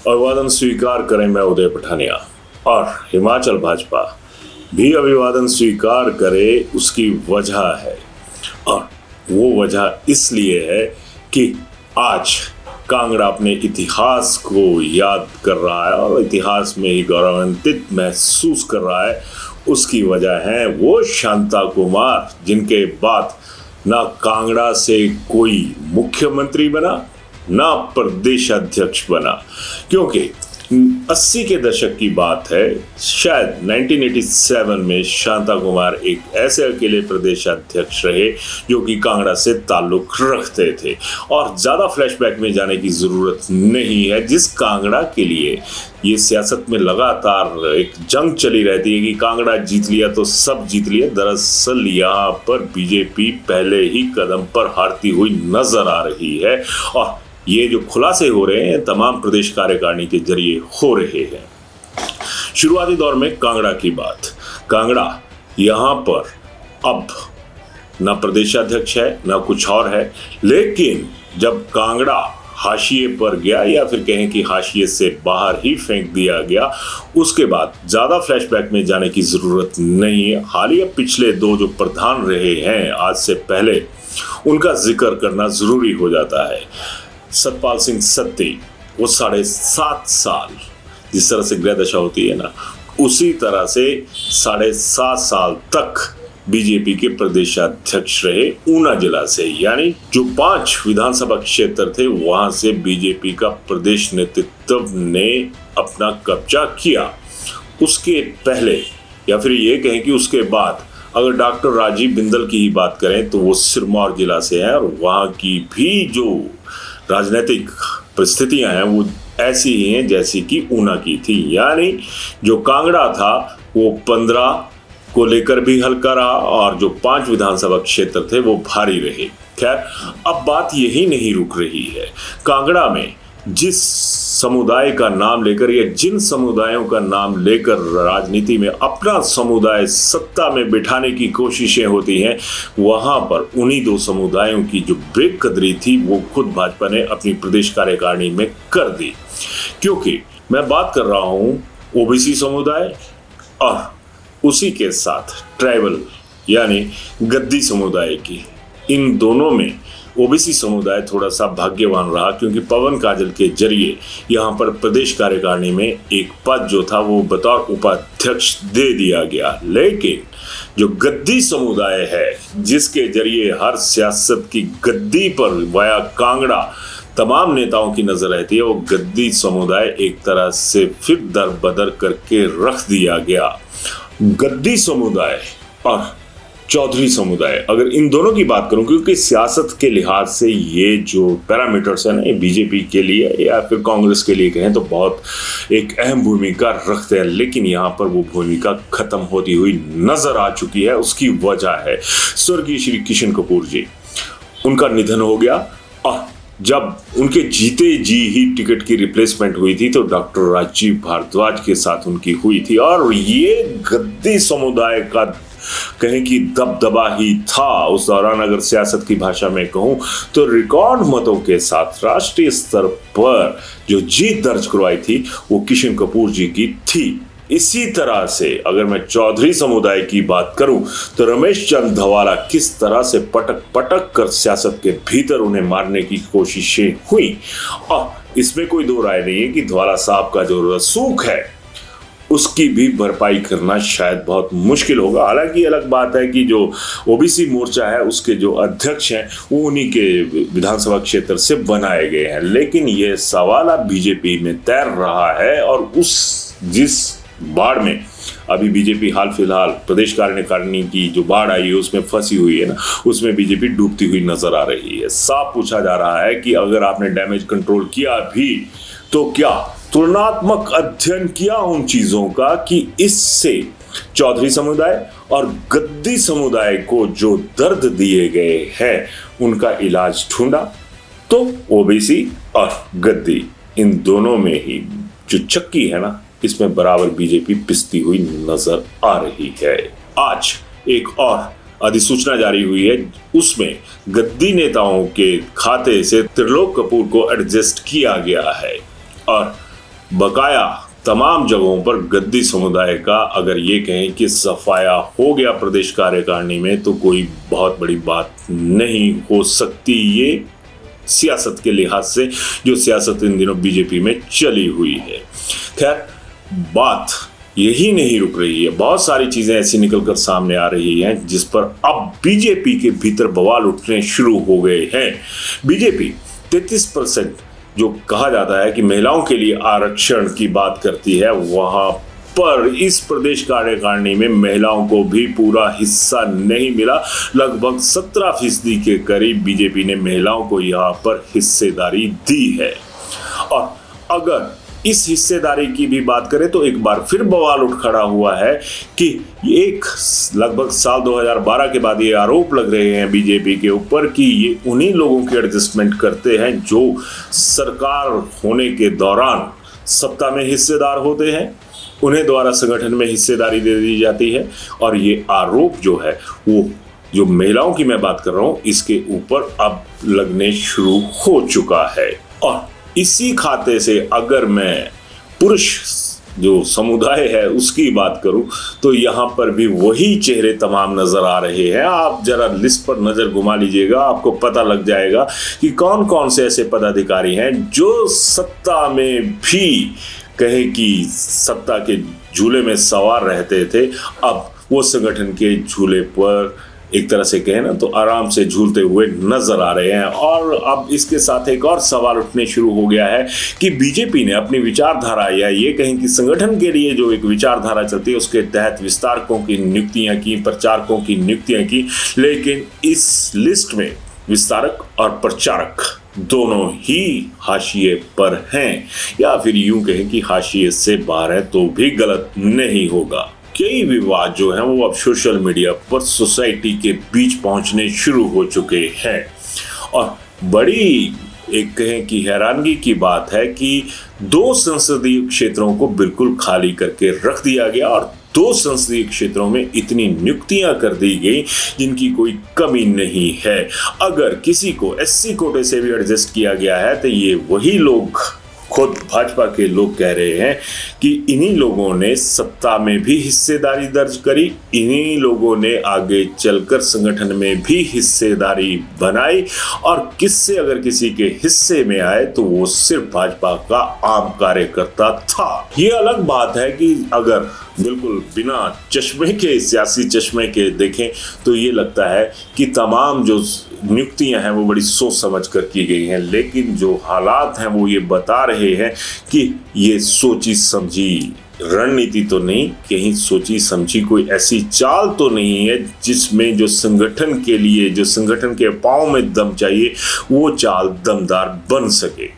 अभिवादन स्वीकार करें मैं उदय पठानिया, और हिमाचल भाजपा भी अभिवादन स्वीकार करे। उसकी वजह है, और वो वजह इसलिए है कि आज कांगड़ा अपने इतिहास को याद कर रहा है और इतिहास में ही गौरवान्वित महसूस कर रहा है। उसकी वजह है वो शांता कुमार, जिनके बाद ना कांगड़ा से कोई मुख्यमंत्री बना ना प्रदेश अध्यक्ष बना। क्योंकि 80 के दशक की बात है, शायद 1987 में शांता कुमार एक ऐसे अकेले प्रदेश अध्यक्ष रहे जो कि कांगड़ा से ताल्लुक रखते थे। और ज़्यादा फ्लैशबैक में जाने की ज़रूरत नहीं है। जिस कांगड़ा के लिए ये सियासत में लगातार एक जंग चली रहती है कि कांगड़ा जीत लिया तो सब जीत लिया, दरअसल यहाँ पर बीजेपी पहले ही कदम पर हारती हुई नजर आ रही है। और ये जो खुलासे हो रहे हैं तमाम प्रदेश कार्यकारिणी के जरिए हो रहे हैं। शुरुआती दौर में कांगड़ा की बात, कांगड़ा यहाँ पर अब ना प्रदेशाध्यक्ष है ना कुछ और है, लेकिन जब कांगड़ा हाशिए पर गया या फिर कहें कि हाशिए से बाहर ही फेंक दिया गया, उसके बाद ज़्यादा फ्लैशबैक में जाने की ज़रूरत नहीं है। हालिया पिछले दो जो प्रधान रहे हैं आज से पहले, उनका जिक्र करना ज़रूरी हो जाता है। सतपाल सिंह सत्ती, वो 7.5 साल, जिस तरह से गृह दशा होती है ना, उसी तरह से 7.5 साल तक बीजेपी के प्रदेशाध्यक्ष रहे ऊना जिला से। यानी जो 5 विधानसभा क्षेत्र थे वहां से बीजेपी का प्रदेश नेतृत्व ने अपना कब्जा किया। उसके पहले या फिर ये कहें कि उसके बाद अगर डॉक्टर राजीव बिंदल की ही बात करें तो वो सिरमौर जिला से हैं, और वहाँ की भी जो राजनीतिक परिस्थितियां हैं वो ऐसी ही हैं जैसी कि ऊना की थी। यानी जो कांगड़ा था वो 15 को लेकर भी हल्का रहा, और जो 5 विधानसभा क्षेत्र थे वो भारी रहे। खैर, अब बात यही नहीं रुक रही है। कांगड़ा में जिस समुदाय का नाम लेकर या जिन समुदायों का नाम लेकर राजनीति में अपना समुदाय सत्ता में बिठाने की कोशिशें होती हैं, वहां पर उन्हीं 2 समुदायों की जो बेकदरी थी वो खुद भाजपा ने अपनी प्रदेश कार्यकारिणी में कर दी। क्योंकि मैं बात कर रहा हूं ओबीसी समुदाय और उसी के साथ ट्राइबल यानी गद्दी समुदाय की। इन दोनों में ओबीसी समुदाय थोड़ा सा भाग्यवान रहा, क्योंकि पवन काजल के जरिए यहाँ पर प्रदेश कार्यकारिणी में एक पद जो था वो बतौर उपाध्यक्ष दे दिया गया। लेकिन जो गद्दी समुदाय है, जिसके जरिए हर सियासत की गद्दी पर वाया कांगड़ा तमाम नेताओं की नजर रहती है, वो गद्दी समुदाय एक तरह से फिर दर बदर करके रख दिया गया। गद्दी समुदाय और चौधरी समुदाय, अगर इन दोनों की बात करूं, क्योंकि सियासत के लिहाज से ये जो पैरामीटर्स हैं ना, बीजेपी के लिए या फिर कांग्रेस के लिए कहें तो बहुत एक अहम भूमिका रखते हैं, लेकिन यहाँ पर वो भूमिका खत्म होती हुई नजर आ चुकी है। उसकी वजह है स्वर्गीय श्री किशन कपूर जी, उनका निधन हो गया। और जब उनके जीते जी ही टिकट की रिप्लेसमेंट हुई थी तो डॉक्टर राजीव भारद्वाज के साथ उनकी हुई थी, और ये गद्दी समुदाय का कहें कि दबदबा ही था उस दौरान। अगर सियासत की भाषा में कहूं तो रिकॉर्ड मतों के साथ राष्ट्रीय स्तर पर जो जीत दर्ज करवाई थी वो किशन कपूर जी की थी। इसी तरह से अगर मैं चौधरी समुदाय की बात करूं तो रमेश चंद धवाला किस तरह से पटक पटक कर सियासत के भीतर उन्हें मारने की कोशिशें हुई, और इसमें कोई दो राय नहीं है कि धवाला साहब का जो रसूख है उसकी भी भरपाई करना शायद बहुत मुश्किल होगा। हालांकि अलग बात है कि जो ओबीसी मोर्चा है उसके जो अध्यक्ष हैं वो उन्हीं के विधानसभा क्षेत्र से बनाए गए हैं, लेकिन ये सवाल अब बीजेपी में तैर रहा है। और उस जिस बाढ़ में अभी बीजेपी हाल फिलहाल प्रदेश कार्यकारिणी की जो बाढ़ आई है उसमें फंसी हुई है ना, उसमें बीजेपी डूबती हुई नजर आ रही है। साफ पूछा जा रहा है कि अगर आपने डैमेज कंट्रोल किया भी तो क्या तुलनात्मक अध्ययन किया उन चीजों का कि इससे चौधरी समुदाय और गद्दी समुदाय को जो दर्द दिए गए हैं उनका इलाज ढूंढा? तो ओबीसी और गद्दी इन दोनों में ही जो चक्की है ना, इसमें बराबर बीजेपी पिसती हुई नजर आ रही है। आज एक और अधिसूचना जारी हुई है, उसमें गद्दी नेताओं के खाते से त्रिलोक कपूर को एडजस्ट किया गया है। और बकाया तमाम जगहों पर गद्दी समुदाय का अगर ये कहें कि सफाया हो गया प्रदेश कार्यकारिणी में, तो कोई बहुत बड़ी बात नहीं हो सकती ये सियासत के लिहाज से, जो सियासत इन दिनों बीजेपी में चली हुई है। खैर, बात यही नहीं रुक रही है, बहुत सारी चीजें ऐसी निकलकर सामने आ रही हैं जिस पर अब बीजेपी के भीतर बवाल उठने शुरू हो गए हैं। बीजेपी 33% जो कहा जाता है कि महिलाओं के लिए आरक्षण की बात करती है, वहां पर इस प्रदेश कार्यकारिणी में महिलाओं को भी पूरा हिस्सा नहीं मिला। लगभग 17% के करीब बीजेपी ने महिलाओं को यहां पर हिस्सेदारी दी है। और अगर इस हिस्सेदारी की भी बात करें तो एक बार फिर बवाल उठ खड़ा हुआ है कि एक लगभग साल 2012 के बाद ये आरोप लग रहे हैं बीजेपी के ऊपर कि ये उन्हीं लोगों की एडजस्टमेंट करते हैं जो सरकार होने के दौरान सत्ता में हिस्सेदार होते हैं, उन्हें द्वारा संगठन में हिस्सेदारी दे दी जाती है। और ये आरोप जो है वो जो महिलाओं की मैं बात कर रहा हूँ इसके ऊपर अब लगने शुरू हो चुका है। और इसी खाते से अगर मैं पुरुष जो समुदाय है उसकी बात करूं तो यहाँ पर भी वही चेहरे तमाम नजर आ रहे हैं। आप जरा लिस्ट पर नजर घुमा लीजिएगा, आपको पता लग जाएगा कि कौन कौन से ऐसे पदाधिकारी हैं जो सत्ता में भी कहें कि सत्ता के झूले में सवार रहते थे, अब वो संगठन के झूले पर एक तरह से कहें ना तो आराम से झूलते हुए नजर आ रहे हैं। और अब इसके साथ एक और सवाल उठने शुरू हो गया है कि बीजेपी ने अपनी विचारधारा या ये कहें कि संगठन के लिए जो एक विचारधारा चलती है उसके तहत विस्तारकों की नियुक्तियां की, प्रचारकों की नियुक्तियां की, लेकिन इस लिस्ट में विस्तारक और प्रचारक दोनों ही हाशिए पर हैं, या फिर यूं कहें कि हाशिए से बाहर है तो भी गलत नहीं होगा। कई विवाद जो हैं वो अब सोशल मीडिया पर सोसाइटी के बीच पहुंचने शुरू हो चुके हैं। और बड़ी एक कहें कि हैरानगी की बात है कि 2 संसदीय क्षेत्रों को बिल्कुल खाली करके रख दिया गया और 2 संसदीय क्षेत्रों में इतनी नियुक्तियां कर दी गई जिनकी कोई कमी नहीं है। अगर किसी को SC कोटे से भी एडजस्ट किया गया है तो ये वही लोग, खुद भाजपा के लोग कह रहे हैं कि इन्हीं लोगों ने सत्ता में भी हिस्सेदारी दर्ज करी, इन्हीं लोगों ने आगे चलकर संगठन में भी हिस्सेदारी बनाई, और किससे अगर किसी के हिस्से में आए तो वो सिर्फ भाजपा का आम कार्यकर्ता था। ये अलग बात है कि अगर बिल्कुल बिना चश्मे के, सियासी चश्मे के देखें तो ये लगता है कि तमाम जो नियुक्तियां हैं वो बड़ी सोच समझ कर की गई हैं, लेकिन जो हालात हैं वो ये बता रहे हैं कि ये सोची समझी रणनीति तो नहीं, कहीं सोची समझी कोई ऐसी चाल तो नहीं है जिसमें जो संगठन के लिए, जो संगठन के पांव में दम चाहिए वो चाल दमदार बन सके।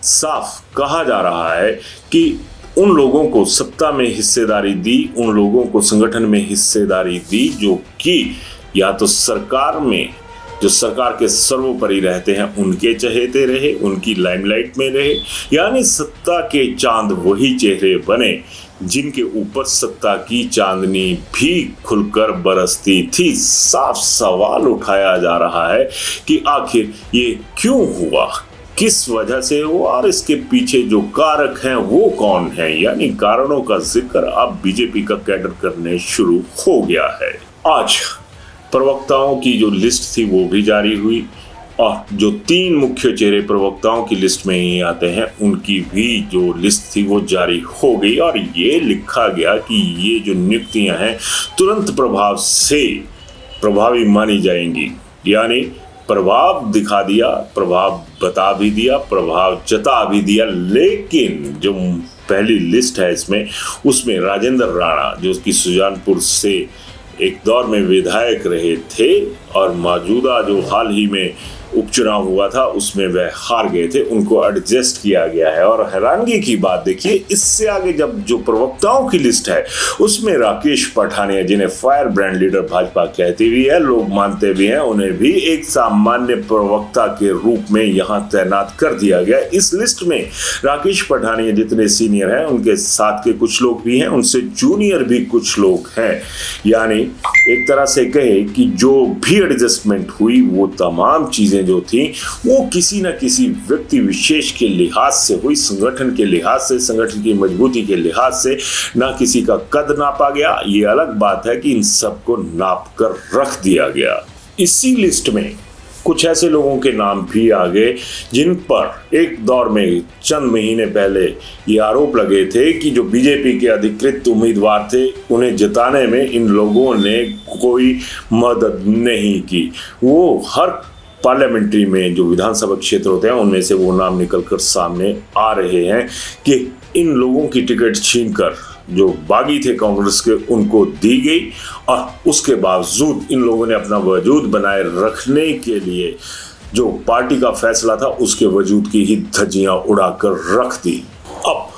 साफ कहा जा रहा है कि उन लोगों को सत्ता में हिस्सेदारी दी, उन लोगों को संगठन में हिस्सेदारी दी जो कि या तो सरकार में, जो सरकार के सर्वोपरि रहते हैं उनके चहेते रहे, उनकी लाइमलाइट में रहे, यानी सत्ता के चांद वही चेहरे बने जिनके ऊपर सत्ता की चांदनी भी खुलकर बरसती थी। साफ सवाल उठाया जा रहा है कि आखिर ये क्यों हुआ, किस वजह से हुआ और इसके पीछे जो कारक हैं वो कौन है। यानी कारणों का जिक्र अब बीजेपी का कैडर करने शुरू हो गया है। आज प्रवक्ताओं की जो लिस्ट थी वो भी जारी हुई और जो 3 मुख्य चेहरे प्रवक्ताओं की लिस्ट में ही आते हैं उनकी भी जो लिस्ट थी वो जारी हो गई और ये लिखा गया कि ये जो नियुक्तियां हैं तुरंत प्रभाव से प्रभावी मानी जाएंगी। यानी प्रभाव दिखा दिया, प्रभाव बता भी दिया, प्रभाव जता भी दिया। लेकिन जो पहली लिस्ट है इसमें, उसमें राजेंद्र राणा जो कि सुजानपुर से एक दौर में विधायक रहे थे और मौजूदा जो हाल ही में उपचुनाव हुआ था उसमें वह हार गए थे, उनको एडजस्ट किया गया है। और हैरानगी की बात देखिए, इससे आगे जब जो प्रवक्ताओं की लिस्ट है उसमें राकेश पठानिया, जिन्हें फायर ब्रांड लीडर भाजपा कहती भी है, लोग मानते भी हैं, उन्हें भी एक सामान्य प्रवक्ता के रूप में यहाँ तैनात कर दिया गया। इस लिस्ट में राकेश पठानिया जितने सीनियर हैं उनके साथ के कुछ लोग भी हैं, उनसे जूनियर भी कुछ लोग हैं। यानी एक तरह से कहे कि जो भी एडजस्टमेंट हुई वो तमाम चीजें बातें जो थी वो किसी न किसी व्यक्ति विशेष के लिहाज से हुई, संगठन के लिहाज से, संगठन की मजबूती के लिहाज से। ना किसी का कद नापा गया, ये अलग बात है कि इन सबको नाप कर रख दिया गया। इसी लिस्ट में कुछ ऐसे लोगों के नाम भी आ गए जिन पर एक दौर में चंद महीने पहले ये आरोप लगे थे कि जो बीजेपी के अधिकृत उम्मीदवार थे उन्हें जिताने में इन लोगों ने कोई मदद नहीं की। वो हर पार्लियामेंट्री में जो विधानसभा क्षेत्र होते हैं उनमें से वो नाम निकलकर सामने आ रहे हैं कि इन लोगों की टिकट छीनकर जो बागी थे कांग्रेस के उनको दी गई, और उसके बावजूद इन लोगों ने अपना वजूद बनाए रखने के लिए जो पार्टी का फैसला था उसके वजूद की ही धज्जियां उड़ाकर रख दी। अब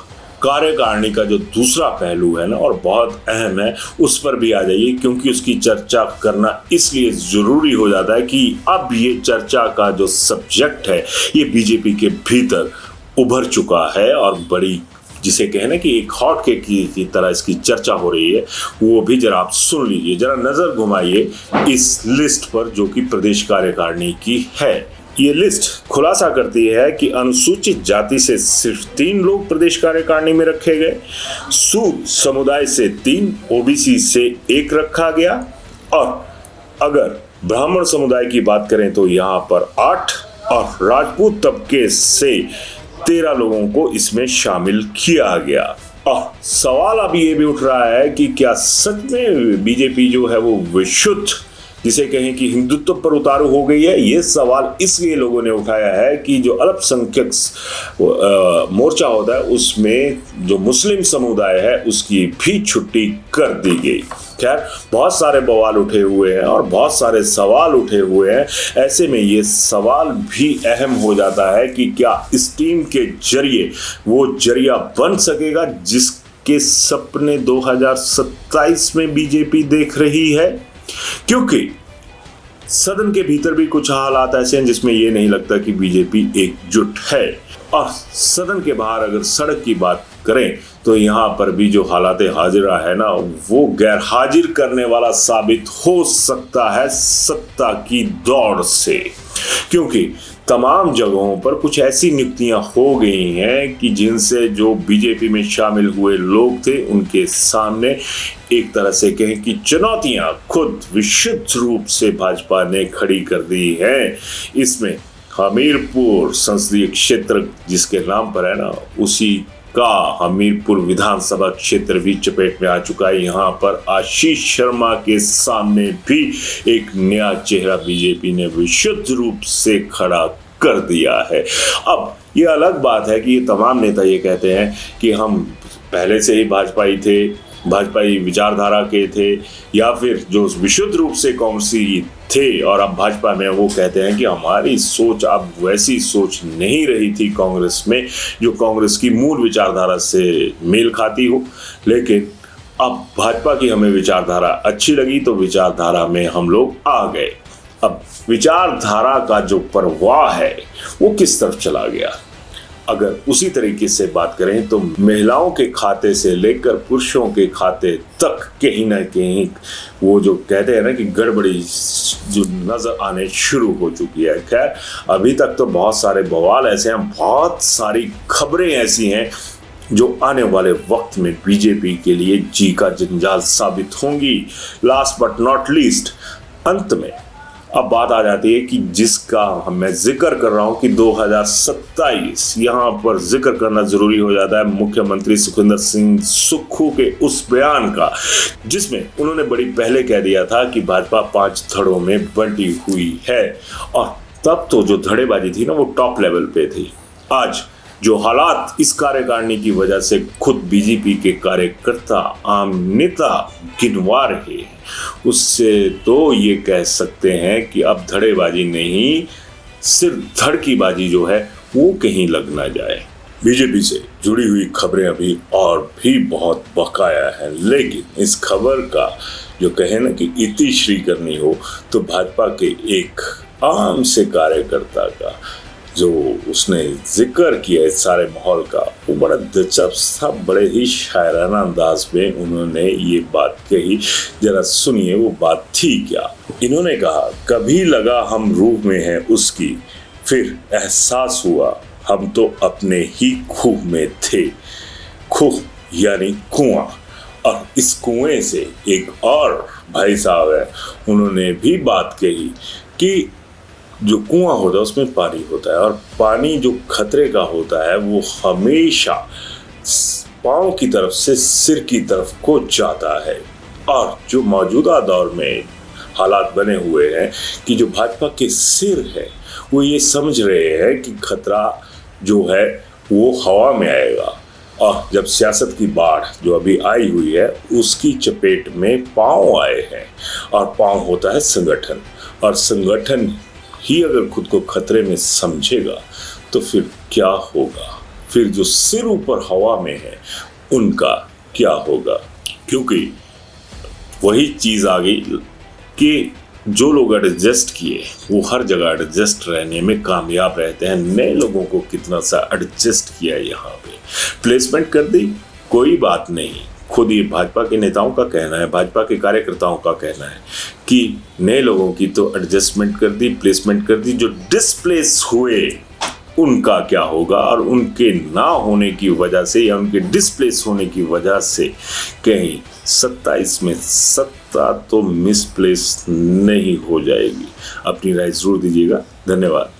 कार्यकारिणी का जो दूसरा पहलू है ना, और बहुत अहम है, उस पर भी आ जाइए, क्योंकि उसकी चर्चा करना इसलिए जरूरी हो जाता है कि अब ये चर्चा का जो सब्जेक्ट है ये बीजेपी के भीतर उभर चुका है और बड़ी, जिसे कहें ना कि एक हॉट केक की तरह इसकी चर्चा हो रही है। वो भी जरा आप सुन लीजिए, जरा नजर घुमाइए इस लिस्ट पर जो कि प्रदेश कार्यकारिणी की है। ये लिस्ट खुलासा करती है कि अनुसूचित जाति से सिर्फ 3 लोग प्रदेश कार्यकारिणी में रखे गए, सूद समुदाय से 3, ओबीसी से 1 रखा गया, और अगर ब्राह्मण समुदाय की बात करें तो यहाँ पर 8 और राजपूत तबके से 13 लोगों को इसमें शामिल किया गया। और सवाल अब ये भी उठ रहा है कि क्या सच में बीजेपी जो है वो विशुद्ध, जिसे कहें कि हिंदुत्व पर उतारू हो गई है? ये सवाल इसलिए लोगों ने उठाया है कि जो अल्पसंख्यक मोर्चा होता है उसमें जो मुस्लिम समुदाय है उसकी भी छुट्टी कर दी गई। खैर, बहुत सारे बवाल उठे हुए हैं और बहुत सारे सवाल उठे हुए हैं। ऐसे में ये सवाल भी अहम हो जाता है कि क्या इस टीम के जरिए वो जरिया बन सकेगा जिसके सपने 2027 में बीजेपी देख रही है? क्योंकि सदन के भीतर भी कुछ हालात ऐसे हैं जिसमें यह नहीं लगता कि बीजेपी एकजुट है, और सदन के बाहर अगर सड़क की बात करें तो यहाँ पर भी जो हालात हाजिरा है ना वो गैर हाजिर करने वाला साबित हो सकता है सत्ता की दौड़ से। क्योंकि तमाम जगहों पर कुछ ऐसी नियुक्तियां हो गई हैं कि जिनसे जो बीजेपी में शामिल हुए लोग थे उनके सामने एक तरह से कहें कि चुनौतियां खुद विशुद्ध रूप से भाजपा ने खड़ी कर दी हैं। इसमें हमीरपुर संसदीय क्षेत्र जिसके नाम पर है ना, उसी का हमीरपुर विधानसभा क्षेत्र भी चपेट में आ चुका है। यहाँ पर आशीष शर्मा के सामने भी एक नया चेहरा बीजेपी ने विशुद्ध रूप से खड़ा कर दिया है। अब ये अलग बात है कि ये तमाम नेता ये कहते हैं कि हम पहले से ही भाजपाई थे, भाजपाई विचारधारा के थे, या फिर जो विशुद्ध रूप से कांग्रेसी थे और अब भाजपा में, वो कहते हैं कि हमारी सोच अब वैसी सोच नहीं रही थी कांग्रेस में जो कांग्रेस की मूल विचारधारा से मेल खाती हो, लेकिन अब भाजपा की हमें विचारधारा अच्छी लगी तो विचारधारा में हम लोग आ गए। अब विचारधारा का जो प्रवाह है वो किस तरफ चला गया? अगर उसी तरीके से बात करें तो महिलाओं के खाते से लेकर पुरुषों के खाते तक कहीं ना कहीं वो जो कहते हैं ना कि गड़बड़ी जो नजर आने शुरू हो चुकी है। खैर, अभी तक तो बहुत सारे बवाल ऐसे हैं, बहुत सारी खबरें ऐसी हैं जो आने वाले वक्त में बीजेपी के लिए जी का जंजाल साबित होंगी। लास्ट बट नॉट लीस्ट, अंत में अब बात आ जाती है कि जिसका मैं जिक्र कर रहा हूं कि 2027 यहाँ पर जिक्र करना जरूरी हो जाता है मुख्यमंत्री सुखविंदर सिंह सुक्खू के उस बयान का, जिसमें उन्होंने बड़ी पहले कह दिया था कि भाजपा 5 धड़ों में बंटी हुई है, और तब तो जो धड़ेबाजी थी ना वो टॉप लेवल पे थी। आज जो हालात इस कार्यकारिणी की वजह से खुद बीजेपी के कार्यकर्ता, आम नेता गिनवा रहे हैं, उससे तो ये कह सकते हैं कि अब धड़ेबाजी नहीं, सिर्फ धड़ की बाजी जो है वो कहीं लग ना जाए। बीजेपी से जुड़ी हुई खबरें अभी और भी बहुत बकाया है, लेकिन इस खबर का जो कहे ना कि इतिश्री करनी हो तो भाजपा के एक आम से कार्यकर्ता का, जो उसने जिक्र किया इस सारे माहौल का, वो बड़ा दिलचस्प था। बड़े ही शायराना अंदाज में उन्होंने ये बात कही। जरा सुनिए वो बात थी क्या। इन्होंने कहा, कभी लगा हम रूह में हैं उसकी, फिर एहसास हुआ हम तो अपने ही खूह में थे। खूह यानी कुआं। और इस कुएं से एक और भाई साहब है, उन्होंने भी बात कही कि जो कुआं होता है उसमें पानी होता है, और पानी जो खतरे का होता है वो हमेशा पाँव की तरफ से सिर की तरफ को जाता है। और जो मौजूदा दौर में हालात बने हुए हैं कि जो भाजपा के सिर है वो ये समझ रहे हैं कि खतरा जो है वो हवा में आएगा, और जब सियासत की बाढ़ जो अभी आई हुई है उसकी चपेट में पाँव आए हैं, और पाँव होता है संगठन, और संगठन ही अगर खुद को खतरे में समझेगा तो फिर क्या होगा, फिर जो सिर ऊपर हवा में है उनका क्या होगा। क्योंकि वही चीज़ आ गई कि जो लोग एडजस्ट किए वो हर जगह एडजस्ट रहने में कामयाब रहते हैं। नए लोगों को कितना सा एडजस्ट किया यहाँ पे, प्लेसमेंट कर दी, कोई बात नहीं। खुद ये भाजपा के नेताओं का कहना है, भाजपा के कार्यकर्ताओं का कहना है कि नए लोगों की तो एडजस्टमेंट कर दी, प्लेसमेंट कर दी, जो डिस्प्लेस हुए उनका क्या होगा। और उनके ना होने की वजह से या उनके डिस्प्लेस होने की वजह से कहीं 27 में सत्ता तो मिसप्लेस नहीं हो जाएगी। अपनी राय जरूर दीजिएगा। धन्यवाद।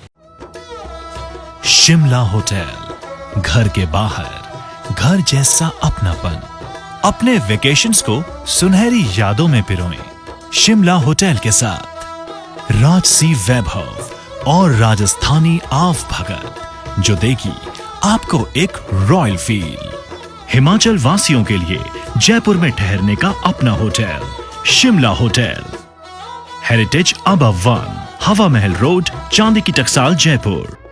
शिमला होटल, घर के बाहर घर जैसा अपनापन। अपने वेकेशंस को सुनहरी यादों में पिरोएं शिमला होटल के साथ। राजसी वैभव और राजस्थानी आव भगत जो देगी आपको एक रॉयल फील। हिमाचल वासियों के लिए जयपुर में ठहरने का अपना hotel Shimla hotel. Heritage above 1, हवा महल रोड, चांदी की टकसाल, जयपुर।